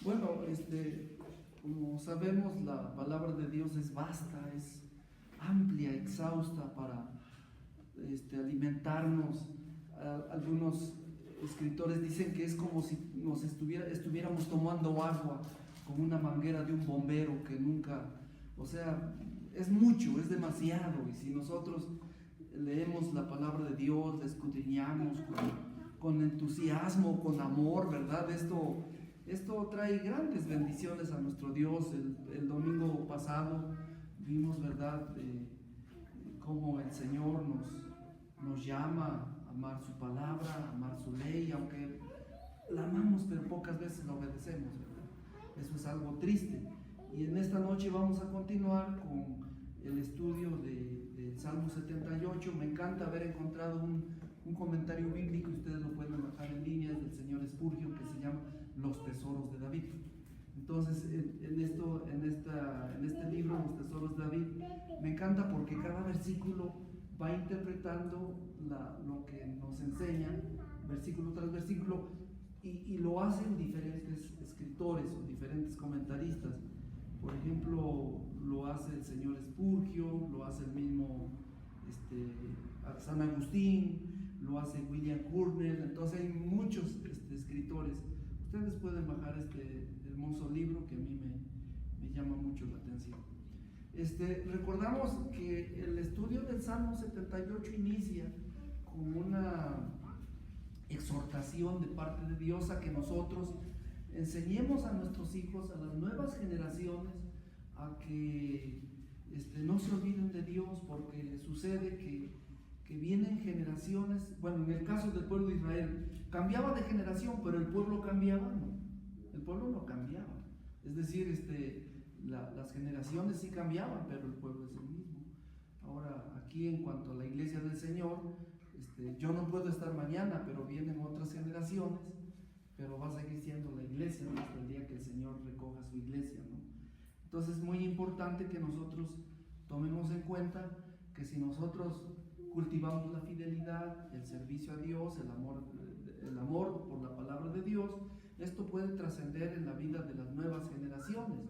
Bueno, como sabemos, la palabra de Dios es vasta, es amplia, exhausta para alimentarnos. Algunos escritores dicen que es como si estuviéramos tomando agua con una manguera de un bombero que nunca, o sea, es mucho, es demasiado. Y si nosotros leemos la palabra de Dios, la escudriñamos con entusiasmo, con amor, ¿verdad? Esto trae grandes bendiciones a nuestro Dios. El domingo pasado vimos, ¿verdad?, cómo el Señor nos llama a amar su palabra, a amar su ley, aunque la amamos, pero pocas veces la obedecemos, ¿verdad? Eso es algo triste. Y en esta noche vamos a continuar con el estudio del Salmo 78. Me encanta haber encontrado un comentario bíblico, ustedes lo pueden bajar en línea, del señor Spurgeon, que se llama Los Tesoros de David. Entonces, en este libro, Los Tesoros de David, me encanta porque cada versículo va interpretando lo que nos enseña, versículo tras versículo, y lo hacen diferentes escritores o diferentes comentaristas. Por ejemplo, lo hace el señor Spurgeon, lo hace el mismo San Agustín, lo hace William Gurnall. Entonces hay muchos escritores. Ustedes pueden bajar este hermoso libro que a mí me llama mucho la atención. Recordamos que el estudio del Salmo 78 inicia con una exhortación de parte de Dios a que nosotros enseñemos a nuestros hijos, a las nuevas generaciones, a que no se olviden de Dios, porque sucede que vienen generaciones. Bueno, en el caso del pueblo de Israel, cambiaba de generación, pero el pueblo cambiaba, ¿no? El pueblo no cambiaba. Es decir, las generaciones sí cambiaban, pero el pueblo es el mismo. Ahora, aquí en cuanto a la iglesia del Señor, yo no puedo estar mañana, pero vienen otras generaciones, pero va a seguir siendo la iglesia, ¿no?, hasta el día que el Señor recoja su iglesia, ¿no? Entonces es muy importante que nosotros tomemos en cuenta que si nosotros cultivamos la fidelidad, el servicio a Dios, el amor por la palabra de Dios, esto puede trascender en la vida de las nuevas generaciones.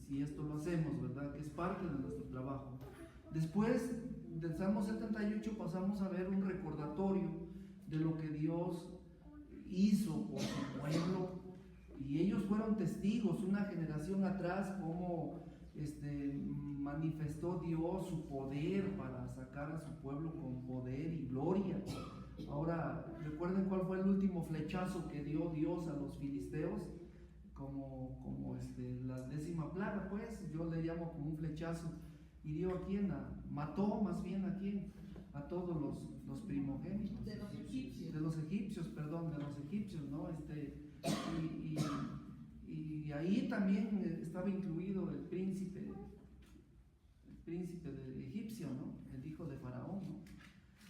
Si esto lo hacemos, ¿verdad?, que es parte de nuestro trabajo. Después del Salmo 78 pasamos a ver un recordatorio de lo que Dios hizo por su pueblo, y ellos fueron testigos una generación atrás cómo manifestó Dios su poder para sacar a su pueblo con poder y gloria. Ahora, recuerden cuál fue el último flechazo que dio Dios a los filisteos, como la 10ª plaga, pues yo le llamo como un flechazo. ¿Y dio a quién? Mató más bien a quién, a todos los primogénitos de los egipcios, ¿no? Y ahí también estaba incluido el príncipe de egipcio, ¿no?, el hijo de Faraón, ¿no?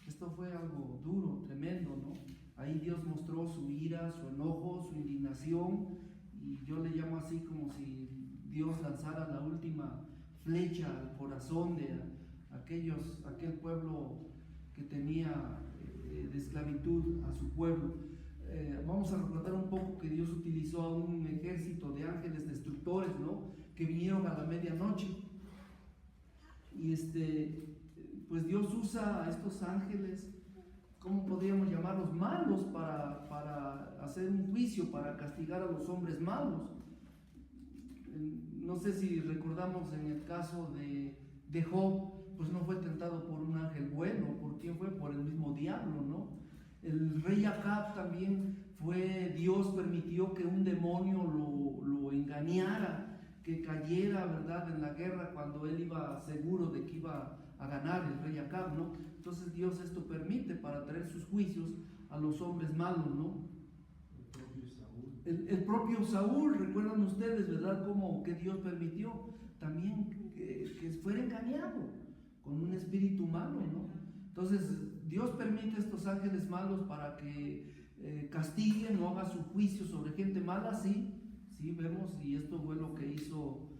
Esto fue algo duro, tremendo, ¿no? Ahí Dios mostró su ira, su enojo, su indignación, y yo le llamo así como si Dios lanzara la última flecha al corazón de aquel pueblo que tenía de esclavitud a su pueblo. Vamos a recordar un poco que Dios utilizó a un ejército de ángeles destructores, ¿no?, que vinieron a la medianoche. Y pues Dios usa a estos ángeles, ¿cómo podríamos llamarlos?, malos, para hacer un juicio, para castigar a los hombres malos. No sé si recordamos en el caso de Job, pues no fue tentado por un ángel bueno. ¿Por quién fue? Por el mismo diablo, ¿no? El rey Acab también Dios permitió que un demonio lo engañara, que cayera, ¿verdad?, en la guerra cuando él iba seguro de que iba a ganar, el rey Acab, ¿no? Entonces Dios esto permite para traer sus juicios a los hombres malos, ¿no? El propio Saúl, recuerdan ustedes, ¿verdad?, como que Dios permitió también que fuera engañado con un espíritu malo, ¿no? Entonces Dios permite estos ángeles malos para que castiguen o haga su juicio sobre gente mala. Sí, vemos, y esto fue lo que hizo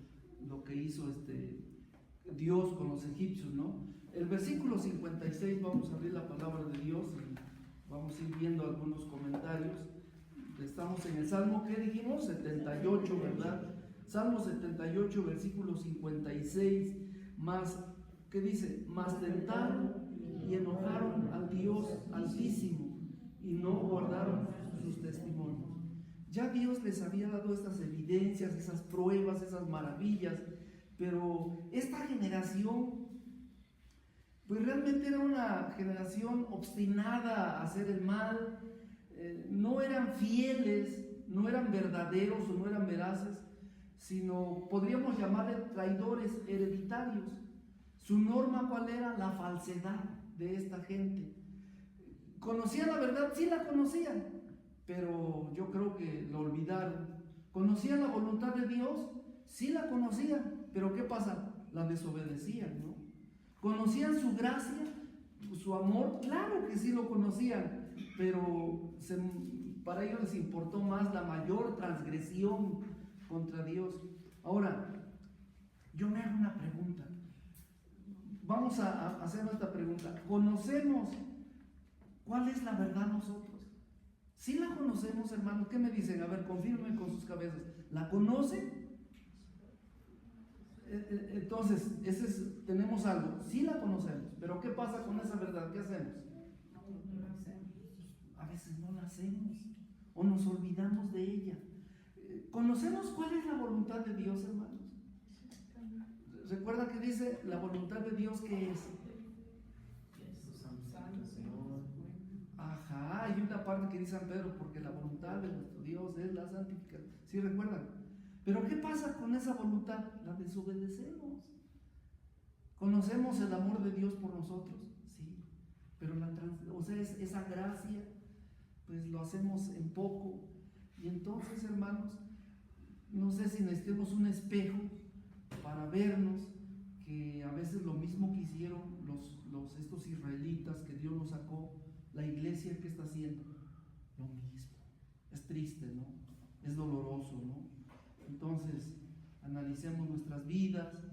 Dios con los egipcios, ¿no? El versículo 56, vamos a abrir la palabra de Dios y vamos a ir viendo algunos comentarios. estamos en el Salmo, ¿qué dijimos? 78, ¿verdad? Salmo 78, versículo 56, más, ¿qué dice? Más tentaron y enojaron al Dios Altísimo y no guardaron sus testimonios. Ya Dios les había dado estas evidencias, esas pruebas, esas maravillas, pero esta generación, pues realmente era una generación obstinada a hacer el mal, no eran fieles, no eran verdaderos o no eran veraces, sino podríamos llamarle traidores hereditarios. Su norma, ¿cuál era? La falsedad de esta gente. ¿Conocían la verdad? Sí la conocían, pero yo creo que lo olvidaron. ¿Conocían la voluntad de Dios? Sí la conocían, pero ¿qué pasa? La desobedecían, ¿no? ¿Conocían su gracia, su amor? Claro que sí lo conocían, pero para ellos les importó más la mayor transgresión contra Dios. Ahora, yo me hago una pregunta. Vamos a hacer nuestra pregunta. ¿Conocemos cuál es la verdad nosotros? ¿Sí la conocemos, hermanos? ¿Qué me dicen? A ver, confirmen con sus cabezas. ¿La conocen? Entonces, tenemos algo. Sí la conocemos, pero ¿qué pasa con esa verdad? ¿Qué hacemos? A veces no la hacemos o nos olvidamos de ella. ¿Conocemos cuál es la voluntad de Dios, hermanos? Recuerda que dice la voluntad de Dios, ¿qué es? Ajá, hay una parte que dice San Pedro, porque la voluntad de nuestro Dios es la santificación. ¿Sí recuerdan? Pero ¿qué pasa con esa voluntad? La desobedecemos. ¿Conocemos el amor de Dios por nosotros? Sí, pero esa gracia, pues lo hacemos en poco. Y entonces, hermanos, no sé si necesitemos un espejo para vernos, que a veces lo mismo que hicieron estos israelitas que Dios los sacó, la iglesia, ¿qué está haciendo? Lo mismo. Es triste, ¿no? Es doloroso, ¿no? Entonces, analicemos nuestras vidas,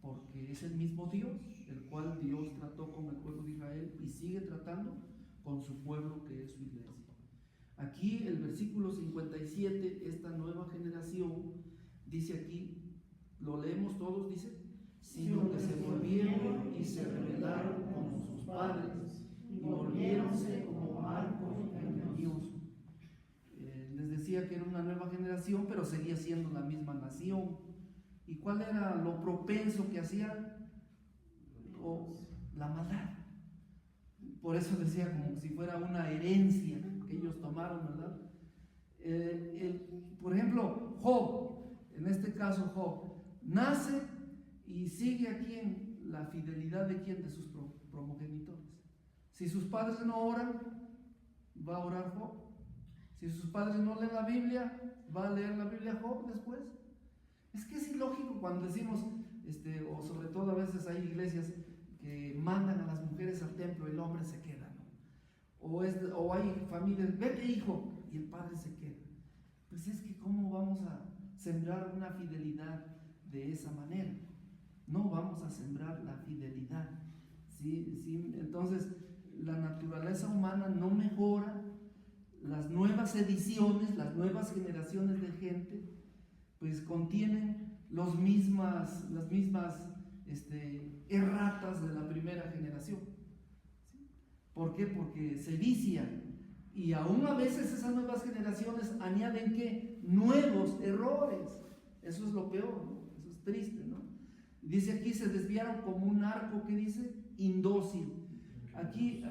porque es el mismo Dios, el cual Dios trató con el pueblo de Israel y sigue tratando con su pueblo, que es su iglesia. Aquí el versículo 57, esta nueva generación, dice aquí, lo leemos todos, dice, sino que se volvieron y se rebelaron con sus padres y volviéronse como marcos engañosos. Les decía que era una nueva generación, pero seguía siendo la misma nación. ¿Y cuál era lo propenso que hacían? La maldad. Por eso decía como si fuera una herencia que ellos tomaron, ¿verdad? Por ejemplo, Job, en este caso Job, nace y sigue aquí en la fidelidad de quién, de sus progenitores. Si sus padres no oran, va a orar Job. Si sus padres no leen la Biblia, va a leer la Biblia Job después. Es que es ilógico cuando decimos, o sobre todo a veces hay iglesias que mandan a las mujeres al templo y el hombre se queda, ¿no? O hay familias, vete hijo, y el padre se queda. Pues es que ¿cómo vamos a sembrar una fidelidad de esa manera? No vamos a sembrar la fidelidad, ¿sí? Entonces, la naturaleza humana no mejora. Las nuevas ediciones, las nuevas generaciones de gente, pues contienen las mismas erratas de la primera generación. ¿Sí? ¿Por qué? Porque se vician, y aún a veces esas nuevas generaciones añaden ¿qué? Nuevos errores. Eso es lo peor, ¿no? Eso es triste, ¿no? Dice aquí, se desviaron como un arco, que dice, indócil. Aquí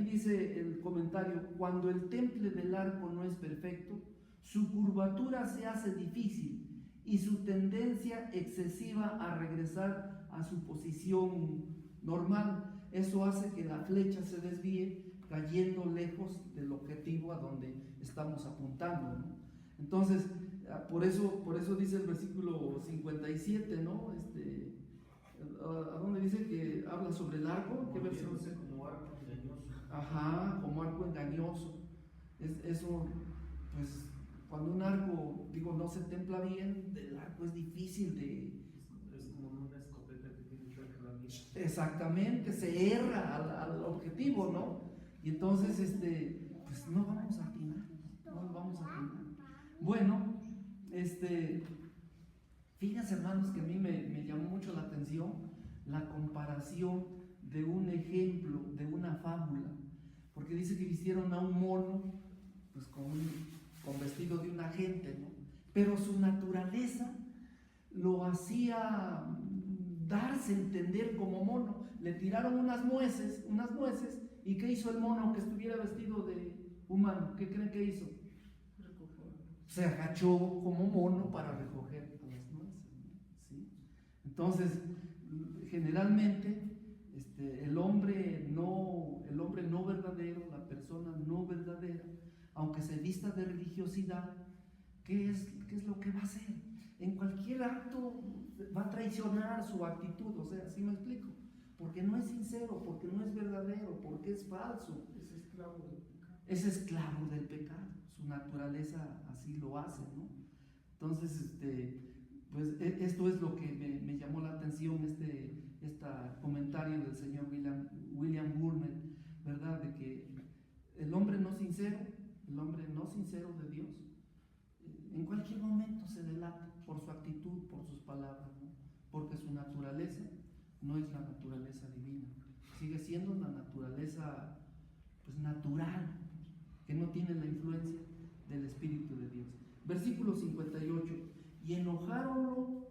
dice el comentario, cuando el temple del arco no es perfecto, su curvatura se hace difícil y su tendencia excesiva a regresar a su posición normal. Eso hace que la flecha se desvíe, cayendo lejos del objetivo a donde estamos apuntando, ¿no? Entonces, por eso dice el versículo 57, ¿no? ¿A dónde dice que habla sobre el arco? ¿Qué versión? Como arco engañoso. Ajá, como arco engañoso. Eso, pues, cuando un arco, no se templa bien, el arco es difícil de... Es como una escopeta que tiene chueca la mira. Exactamente, se erra al objetivo, ¿no? Y entonces, pues no vamos a atinar, no vamos a terminar. Bueno, fíjense hermanos que a mí me llamó mucho la atención la comparación de un ejemplo, de una fábula, porque dice que vistieron a un mono pues con vestido de una gente, ¿no? Pero su naturaleza lo hacía darse a entender como mono. Le tiraron unas nueces, ¿y qué hizo el mono aunque estuviera vestido de humano? ¿Qué creen que hizo? Se agachó como mono para recoger las nueces, ¿sí? Entonces, generalmente, el hombre no verdadero, la persona no verdadera, aunque se vista de religiosidad, ¿qué es lo que va a hacer? En cualquier acto va a traicionar su actitud, o sea, ¿sí me explico? Porque no es sincero, porque no es verdadero, porque es falso. Es esclavo del pecado. Es esclavo del pecado, su naturaleza así lo hace, ¿no? Entonces, pues esto es lo que me llamó la atención, este comentario del señor William Burnett, ¿verdad? De que el hombre no sincero de Dios, en cualquier momento se delata por su actitud, por sus palabras, ¿no? Porque su naturaleza no es la naturaleza divina, sigue siendo la naturaleza pues natural, que no tiene la influencia del Espíritu de Dios. Versículo 58, y enojaron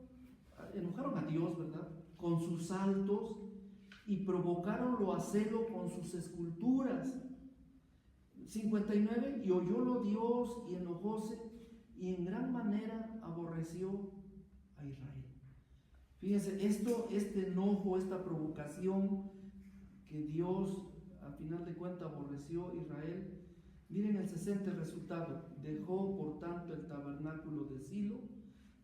a Dios, ¿verdad?, con sus altos, y provocaronlo a celo con sus esculturas. 59, y oyólo Dios y enojóse, y en gran manera aborreció a Israel. Fíjense, este enojo, esta provocación que Dios al final de cuentas aborreció a Israel. Miren el 60 el resultado: dejó por tanto el tabernáculo de Silo,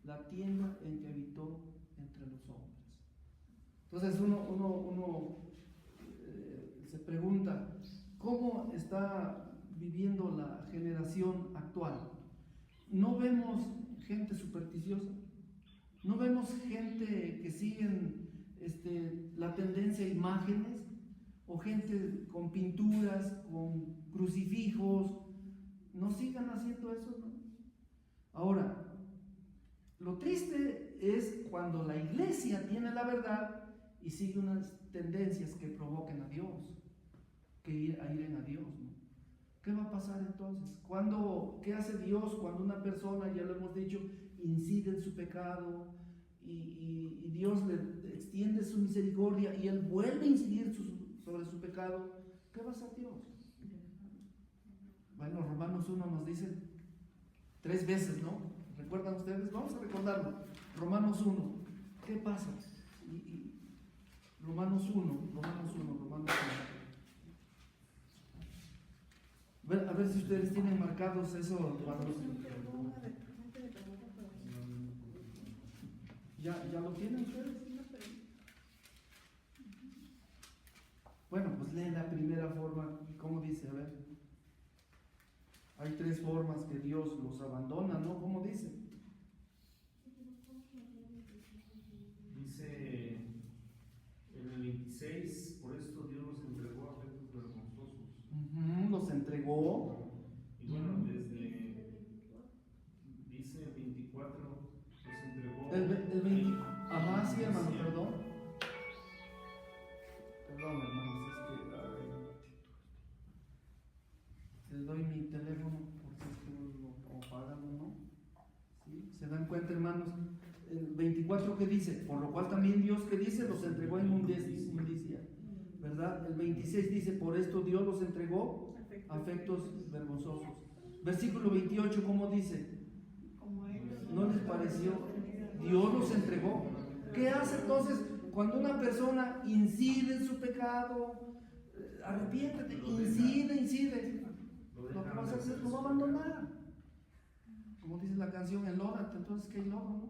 la tienda en que habitó entre los hombres. Entonces uno se pregunta, ¿cómo está viviendo la generación actual? No vemos gente supersticiosa, no vemos gente que siguen la tendencia a imágenes, o gente con pinturas, con crucifijos. No sigan haciendo eso, ¿no? Ahora, lo triste es cuando la iglesia tiene la verdad y sigue unas tendencias que provoquen a Dios, que iren a Dios, ¿no? ¿Qué va a pasar entonces? ¿Qué hace Dios cuando una persona, ya lo hemos dicho, incide en su pecado y Dios le extiende su misericordia y él vuelve a incidir sobre su pecado? ¿Qué va a hacer Dios? Bueno, Romanos 1 nos dice 3 veces, ¿no? ¿Recuerdan ustedes? Vamos a recordarlo. Romanos 1, ¿qué pasa? Romanos 1. A ver si ustedes tienen marcados eso cuando... ¿Ya lo tienen ustedes? Bueno, pues lee la primera forma. ¿Cómo dice? A ver. Hay 3 formas que Dios los abandona, ¿no? ¿Cómo dice? Dice en el 26, por esto Dios los entregó a afectos vergonzosos. Los entregó. Y bueno, dice el 24, los entregó. El 20. Ajá, sí, hermano, perdón. Perdón, hermanos, les doy mi teléfono porque es que lo apagan o no. ¿Sí? ¿Se dan cuenta, hermanos? El 24 que dice, por lo cual también Dios, que dice, los entregó a inmundicia, ¿verdad? El 26 dice, por esto Dios los entregó a afectos vergonzosos. Versículo 28, ¿cómo dice? ¿No les pareció? Dios los entregó. ¿Qué hace entonces cuando una persona incide en su pecado? Arrepiéntete, incide. Lo que vas a hacer, lo va a abandonar. Como dice la canción, enlódate. Entonces, ¿qué lodo, no?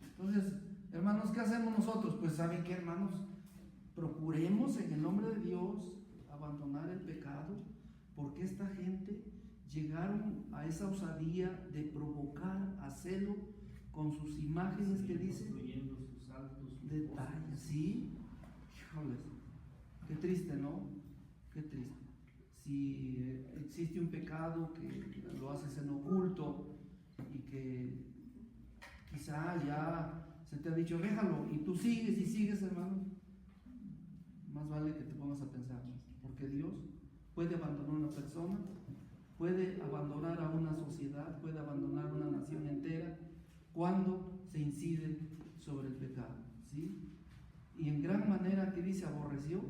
Entonces, hermanos, ¿qué hacemos nosotros? Pues, ¿saben qué, hermanos? Procuremos en el nombre de Dios abandonar el pecado, porque esta gente llegaron a esa osadía de provocar a celo con sus imágenes que dicen detalles, ¿sí? Híjoles, qué triste, ¿no? Qué triste. si existe un pecado que lo haces en oculto y que quizá ya se te ha dicho déjalo y tú sigues y sigues, hermano, más vale que te pongas a pensar más, porque Dios puede abandonar a una persona, puede abandonar a una sociedad, puede abandonar a una nación entera cuando se incide sobre el pecado, ¿sí? Y en gran manera, que dice, aborreció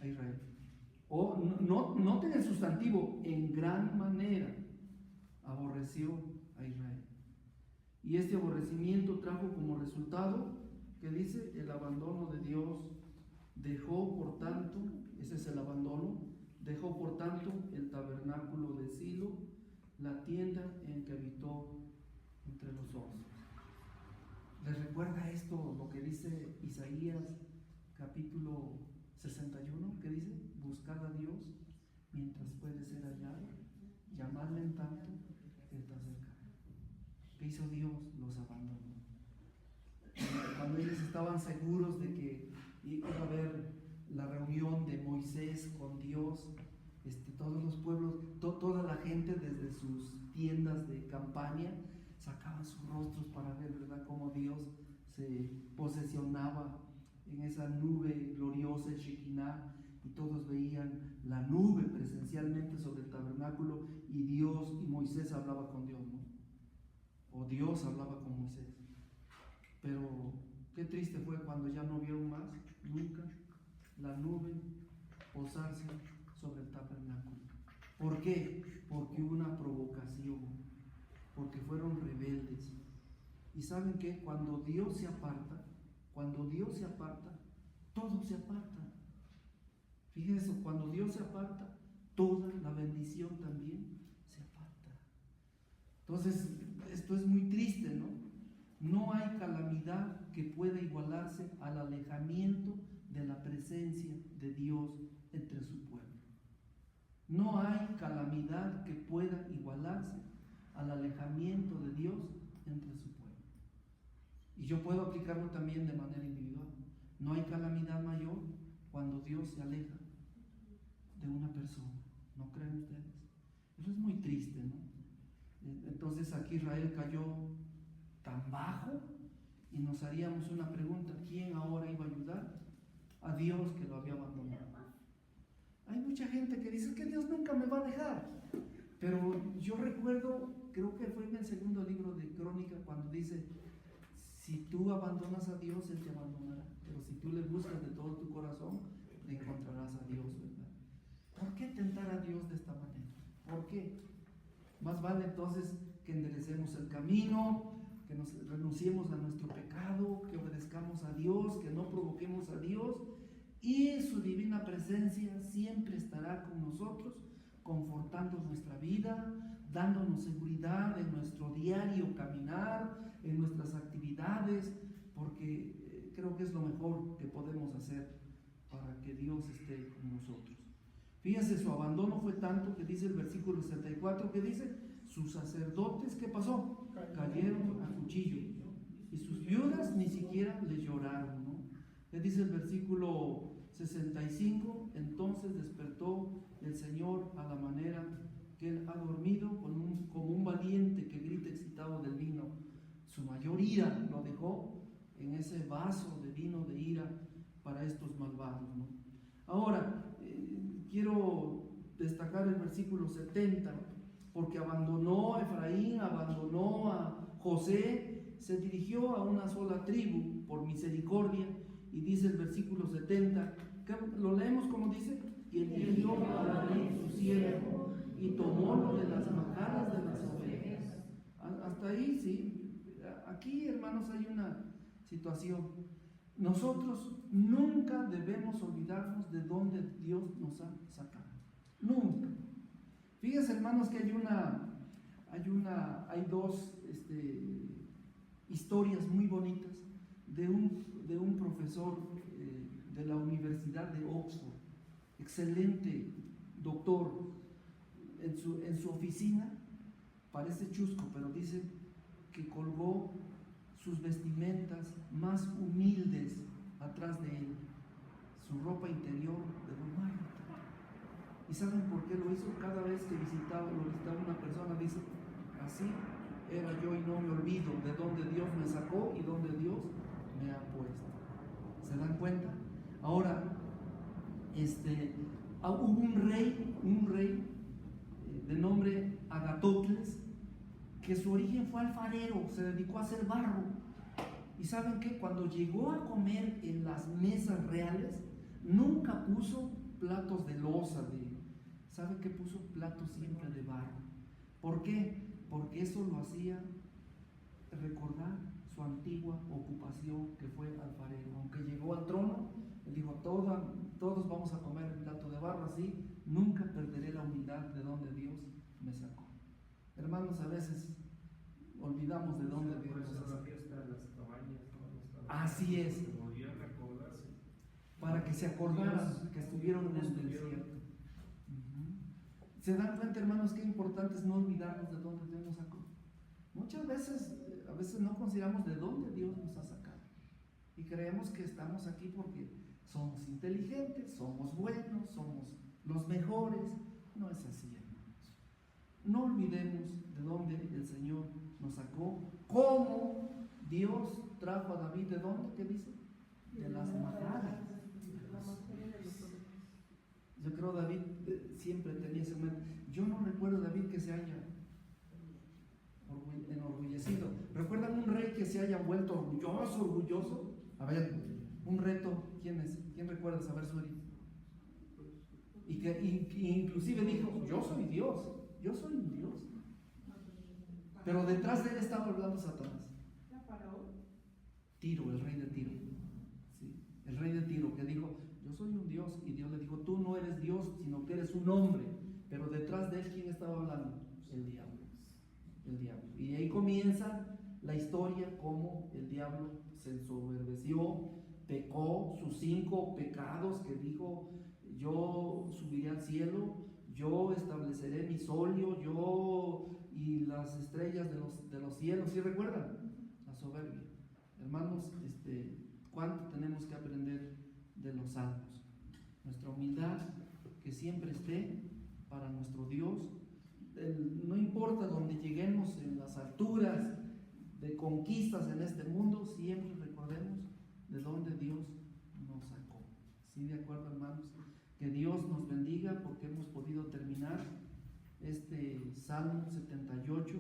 a Israel. O noten el sustantivo, en gran manera aborreció a Israel. Y este aborrecimiento trajo como resultado, que dice, el abandono de Dios. Dejó por tanto, ese es el abandono, dejó por tanto el tabernáculo de Silo, la tienda en que habitó entre los hombres. ¿Les recuerda esto lo que dice Isaías capítulo 61? Que dice, buscad a Dios mientras puede ser hallado, llamadle en tanto que está cerca. ¿Qué hizo Dios? Los abandonó. Cuando ellos estaban seguros de que iba a haber la reunión de Moisés con Dios, todos los pueblos, toda la gente desde sus tiendas de campaña sacaban sus rostros para ver, ¿verdad?, cómo Dios se posesionaba en esa nube gloriosa, el Shekinah, y todos veían la nube presencialmente sobre el tabernáculo, y Dios y Moisés hablaba con Dios, ¿no? O Dios hablaba con Moisés. Pero qué triste fue cuando ya no vieron más, nunca, la nube posarse sobre el tabernáculo. ¿Por qué? Porque hubo una provocación, porque fueron rebeldes. Y saben que cuando Dios se aparta, todo se aparta. Fíjense, cuando Dios se aparta, toda la bendición también se aparta. Entonces, esto es muy triste, ¿no? No hay calamidad que pueda igualarse al alejamiento de la presencia de Dios entre su pueblo. No hay calamidad que pueda igualarse al alejamiento de Dios entre su pueblo. Y yo puedo aplicarlo también de manera individual. No hay calamidad mayor cuando Dios se aleja de una persona. ¿No creen ustedes? Eso es muy triste, ¿no? Entonces aquí Israel cayó tan bajo, y nos haríamos una pregunta: ¿quién ahora iba a ayudar? A Dios, que lo había abandonado. Hay mucha gente que dice que Dios nunca me va a dejar, pero yo recuerdo, creo que fue en el segundo libro de Crónica, cuando dice: si tú abandonas a Dios, Él te abandonará, pero si tú le buscas de todo tu corazón, le encontrarás a Dios, ¿verdad? ¿Por qué tentar a Dios de esta manera? ¿Por qué? Más vale entonces que enderecemos el camino, que nos renunciemos a nuestro pecado, que obedezcamos a Dios, que no provoquemos a Dios, y su divina presencia siempre estará con nosotros, confortando nuestra vida, dándonos seguridad en nuestro diario caminar, en nuestras actividades, porque creo que es lo mejor que podemos hacer para que Dios esté con nosotros. Fíjense, su abandono fue tanto que dice el versículo 64, que dice: sus sacerdotes, ¿qué pasó? Cayeron a cuchillo, y sus viudas ni siquiera le lloraron, ¿no? Le dice el versículo 65, entonces despertó el Señor a la manera que él ha dormido, como un valiente que grita excitado del vino. Su mayor ira lo dejó en ese vaso de vino de ira para estos malvados, ¿no? Ahora, quiero destacar el versículo 70, porque abandonó a Efraín, abandonó a José, se dirigió a una sola tribu por misericordia, y dice el versículo 70, lo leemos como dice: y eligió a David su siervo, y tomólo de las majadas de las ovejas. Hasta ahí, sí. Aquí, hermanos, hay una situación. Nosotros nunca debemos olvidarnos de dónde Dios nos ha sacado. Nunca. Fíjense, hermanos, que hay dos historias muy bonitas de un profesor de la Universidad de Oxford, excelente doctor. En su oficina, parece chusco, pero dice que colgó sus vestimentas más humildes atrás de él, su ropa interior de lo más ¿Y saben por qué lo hizo? Cada vez que lo visitaba una persona, dice, así era yo y no me olvido de dónde Dios me sacó y dónde Dios me ha puesto. ¿Se dan cuenta? Ahora, hubo un rey de nombre Agatocles, que su origen fue alfarero, se dedicó a hacer barro. Y saben que cuando llegó a comer en las mesas reales, nunca puso platos de loza, ¿saben qué puso? Platos siempre de barro. ¿Por qué? Porque eso lo hacía recordar su antigua ocupación, que fue alfarero. Aunque llegó al trono, él dijo, todos vamos a comer el plato de barro, así nunca perderé la humildad de donde Dios me sacó. Hermanos, a veces olvidamos de dónde Dios nos sacó. Así es. Para que se acordaran que estuvieron en el desierto. ¿Se dan cuenta, hermanos, qué importante es no olvidarnos de dónde Dios nos sacó? Muchas veces, a veces no consideramos de dónde Dios nos ha sacado. Y creemos que estamos aquí porque somos inteligentes, somos buenos, somos los mejores. No es así, hermanos. No olvidemos de dónde el Señor nos sacó, cómo Dios trajo a David. ¿De dónde? ¿Qué dice? De las majadas. Yo creo David siempre tenía ese momento. Yo no recuerdo David que se haya enorgullecido. ¿Recuerdan un rey que se haya vuelto orgulloso? A ver, un reto, ¿quién es? ¿Quién recuerda saber su origen? Y que inclusive dijo, yo soy Dios, yo soy un Dios. Pero detrás de él estaba hablando Satanás. Tiro, el rey de Tiro. ¿Sí? El rey de Tiro que dijo, yo soy un Dios, y Dios le dijo, tú no eres Dios, sino que eres un hombre. Pero detrás de él, ¿quién estaba hablando? El diablo. El diablo. Y ahí comienza la historia, cómo el diablo se ensoberbeció, pecó sus 5 pecados que dijo, yo subiré al cielo, yo estableceré mi solio, yo y las estrellas de los cielos. ¿Sí recuerdan? La soberbia. Hermanos, ¿cuánto tenemos que aprender de los salmos? Nuestra humildad, que siempre esté para nuestro Dios. No importa donde lleguemos en las alturas de conquistas en este mundo, siempre recordemos de dónde Dios nos sacó. ¿Sí, de acuerdo, hermanos? Que Dios nos bendiga porque hemos podido terminar este Salmo 78.